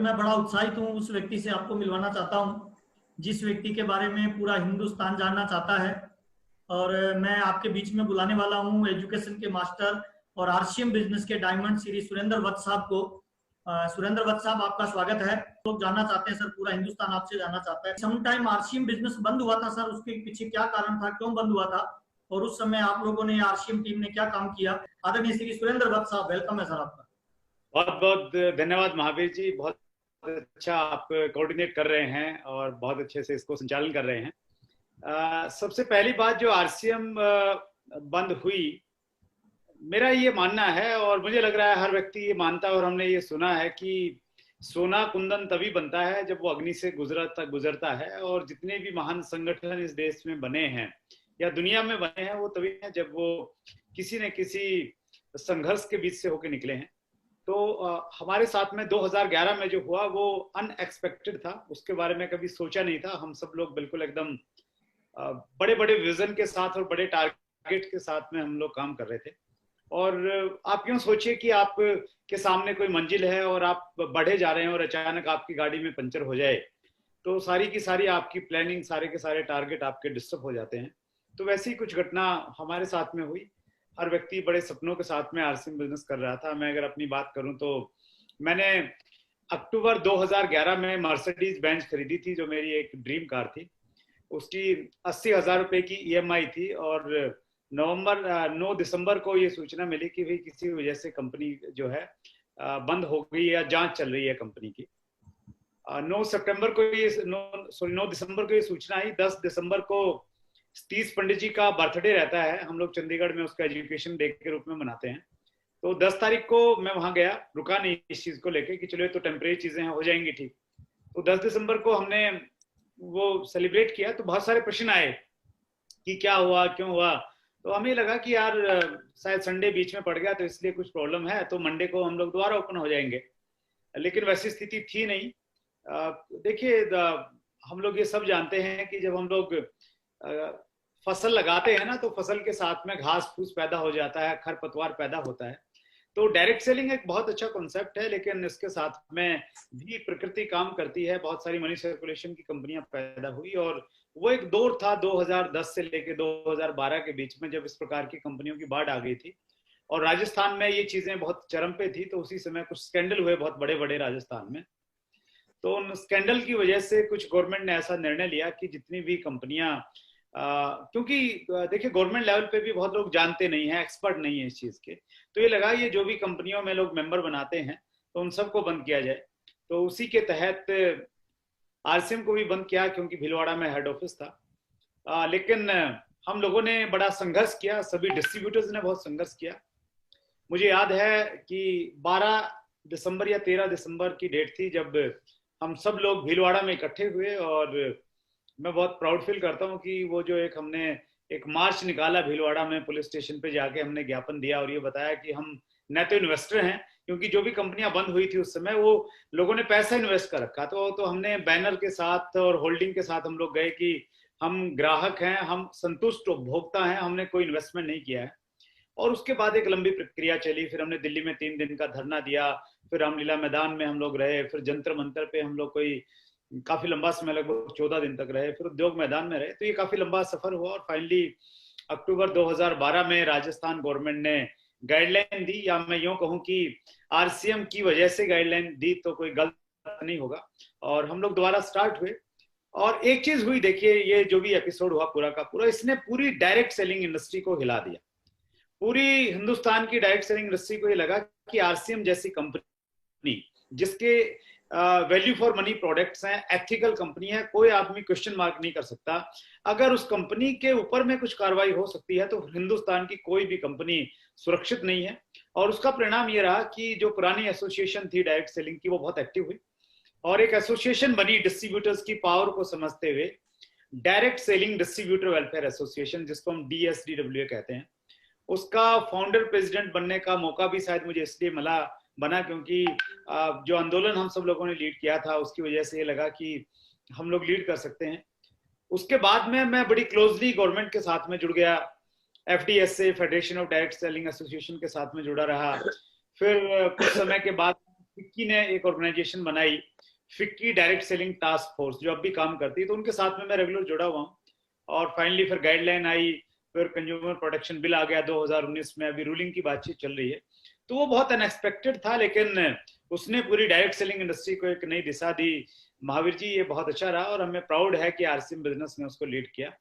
मैं बड़ा उत्साहित हूँ उस व्यक्ति से आपको मिलवाना चाहता हूँ जिस व्यक्ति के बारे में पूरा हिंदुस्तान जानना चाहता है। और मैं आपके बीच में बुलाने वाला हूँ एजुकेशन के मास्टर और आरसीएम बिजनेस के डायमंड श्री सुरेंद्र वत्स साहब को। सुरेंद्र वत्स साहब, आपका स्वागत है। लोग जानना चाहते हैं सर, पूरा हिंदुस्तान आपसे जानना चाहता है। सम टाइम आरसीएम बिजनेस बंद हुआ था सर, उसके पीछे क्या कारण था, क्यों बंद हुआ था, और उस समय आप लोगों ने, आरसीएम टीम ने क्या काम किया। आदरणीय श्री सुरेंद्र वत्स साहब, वेलकम है सर आपका। बहुत बहुत धन्यवाद महावीर जी, बहुत अच्छा आप कोऑर्डिनेट कर रहे हैं और बहुत अच्छे से इसको संचालन कर रहे हैं। सबसे पहली बात, जो आरसीएम बंद हुई, मेरा ये मानना है और मुझे लग रहा है हर व्यक्ति ये मानता है और हमने ये सुना है कि सोना कुंदन तभी बनता है जब वो अग्नि से गुजरता है। और जितने भी महान संगठन इस देश में बने हैं या दुनिया में बने हैं वो तभी हैं जब वो किसी न किसी संघर्ष के बीच से होकर निकले हैं। तो हमारे साथ में 2011 में जो हुआ वो अनएक्सपेक्टेड था, उसके बारे में कभी सोचा नहीं था। हम सब लोग बिल्कुल एकदम बड़े बड़े विजन के साथ और बड़े टारगेट के साथ में हम लोग काम कर रहे थे। और आप यूं सोचिए कि आप के सामने कोई मंजिल है और आप बढ़े जा रहे हैं और अचानक आपकी गाड़ी में पंचर हो जाए तो सारी की सारी आपकी प्लानिंग, सारे के सारे टारगेट आपके डिस्टर्ब हो जाते हैं। तो वैसी ही कुछ घटना हमारे साथ में हुई। हर व्यक्ति बड़े सपनों के साथ में आरसीएम बिजनेस कर रहा था। मैं अगर अपनी बात करूं तो मैंने अक्टूबर 2011 में मर्सिडीज बेंज खरीदी थी, जो मेरी एक ड्रीम कार थी। उसकी 80,000 रुपए की ईएमआई थी और 9 दिसंबर को ये सूचना मिली कि भाई किसी वजह से कंपनी जो है बंद हो गई या जांच चल रही है कंपनी की। 9 दिसंबर को ये सूचना आई। 10 दिसंबर को सतीश पंडित जी का बर्थडे रहता है, हम लोग चंडीगढ़ में उसका एजुकेशन डे के रूप में मनाते हैं। तो 10 तारीख को मैं वहां गया, रुका नहीं इस चीज को लेके कि चलो ये तो टेम्परेरी चीजें हो जाएंगी ठीक। तो 10 दिसंबर को हमने वो सेलिब्रेट किया। तो बहुत सारे प्रश्न आए कि क्या हुआ, क्यों हुआ। तो हमें लगा कि यार शायद संडे बीच में पड़ गया तो इसलिए कुछ प्रॉब्लम है, तो मंडे को हम लोग दोबारा ओपन हो जाएंगे। लेकिन वैसी स्थिति थी नहीं। देखिए, हम लोग ये सब जानते हैं कि जब हम लोग फसल लगाते हैं ना तो फसल के साथ में घास फूस पैदा हो जाता है, खरपतवार पैदा होता है। तो डायरेक्ट सेलिंग एक बहुत अच्छा कॉन्सेप्ट है, लेकिन इसके साथ में भी प्रकृति काम करती है। बहुत सारी मनी सर्कुलेशन की कंपनियां पैदा हुई और वो एक दौर था 2010 से लेके 2012 के बीच में, जब इस प्रकार की कंपनियों की बाढ़ आ गई थी और राजस्थान में ये चीजें बहुत चरम पे थी। तो उसी समय कुछ स्कैंडल हुए बहुत बड़े बड़े राजस्थान में। तो उन स्कैंडल की वजह से कुछ गवर्नमेंट ने ऐसा निर्णय लिया कि जितनी भी कंपनियां, क्योंकि देखिए गवर्नमेंट लेवल पे भी बहुत लोग जानते नहीं है, एक्सपर्ट नहीं है इस चीज के, तो ये लगा ये जो भी कंपनियों में लोग मेंबर बनाते हैं तो उन सबको बंद किया जाए। तो उसी के तहत आरसीएम को भी बंद किया, क्योंकि भीलवाड़ा में हेड ऑफिस था। लेकिन हम लोगों ने बड़ा संघर्ष किया, सभी डिस्ट्रीब्यूटर्स ने बहुत संघर्ष किया। मुझे याद है कि 12 दिसंबर या 13 दिसंबर की डेट थी जब हम सब लोग भीलवाड़ा में इकट्ठे हुए। और मैं बहुत प्राउड फील करता हूँ कि वो जो हमने एक मार्च निकाला भीलवाड़ा में, पुलिस स्टेशन पे जाके हमने ज्ञापन दिया और ये बताया कि हम न तो इन्वेस्टर हैं, क्योंकि जो भी कंपनियां बंद हुई थी उस समय वो लोगों ने पैसा इन्वेस्ट कर रखा। तो हमने बैनर के साथ और होल्डिंग के साथ हम लोग गए कि हम ग्राहक हैं, हम संतुष्ट उपभोक्ता हैं, हमने कोई इन्वेस्टमेंट नहीं किया है। और उसके बाद एक लंबी प्रक्रिया चली। फिर हमने दिल्ली में 3 दिन का धरना दिया, फिर रामलीला मैदान में हम लोग रहे, फिर जंतर मंतर पे हम लोग कोई काफी लंबा समय, लगभग 14 दिन तक रहे, फिर उद्योग मैदान में रहे। तो ये काफी लंबा सफर हुआ और फाइनली अक्टूबर 2012 में राजस्थान गवर्नमेंट ने गाइडलाइन दी, या मैं यूं कहूं कि आरसीएम की वजह से गाइडलाइन दी तो कोई गलत नहीं होगा। और हम लोग दोबारा स्टार्ट हुए। और एक चीज हुई, देखिए ये जो भी एपिसोड हुआ पूरा का पूरा, इसने पूरी डायरेक्ट सेलिंग इंडस्ट्री को हिला दिया। पूरी हिंदुस्तान की डायरेक्ट सेलिंग इंडस्ट्री को ये लगा कि आरसीएम जैसी कंपनी जिसके वैल्यू फॉर मनी प्रोडक्ट्स हैं, एथिकल कंपनी है, कोई आदमी क्वेश्चन मार्क नहीं कर सकता। अगर उस कंपनी के ऊपर में कुछ कार्रवाई हो सकती है तो हिंदुस्तान की कोई भी कंपनी सुरक्षित नहीं है। और उसका परिणाम ये रहा कि जो पुरानी एसोसिएशन थी डायरेक्ट सेलिंग की, वो बहुत एक्टिव हुई और एक एसोसिएशन बनी डिस्ट्रीब्यूटर्स की पावर को समझते हुए, direct selling distributor welfare association, जिसको हम DSDWA कहते हैं। उसका फाउंडर प्रेसिडेंट बनने का मौका भी शायद मुझे इसलिए बना क्योंकि जो आंदोलन हम सब लोगों ने लीड किया था उसकी वजह से ये लगा कि हम लोग लीड कर सकते हैं। उसके बाद में मैं बड़ी क्लोजली गवर्नमेंट के साथ में जुड़ गया, FDSA federation of direct selling association के साथ में जुड़ा रहा। फिर कुछ समय के बाद फिक्की ने एक ऑर्गेनाइजेशन बनाई, FICCI direct selling task force, जो अब भी काम करती है, तो उनके साथ में मैं रेगुलर जुड़ा हुआ हूँ। और फाइनली फिर गाइडलाइन आई, फिर कंज्यूमर प्रोटेक्शन बिल आ गया 2019 में, अभी रूलिंग की बातचीत चल रही है। तो वो बहुत अनएक्सपेक्टेड था, लेकिन उसने पूरी डायरेक्ट सेलिंग इंडस्ट्री को एक नई दिशा दी। महावीर जी, ये बहुत अच्छा रहा और हमें प्राउड है कि आरसीएम बिजनेस ने उसको लीड किया।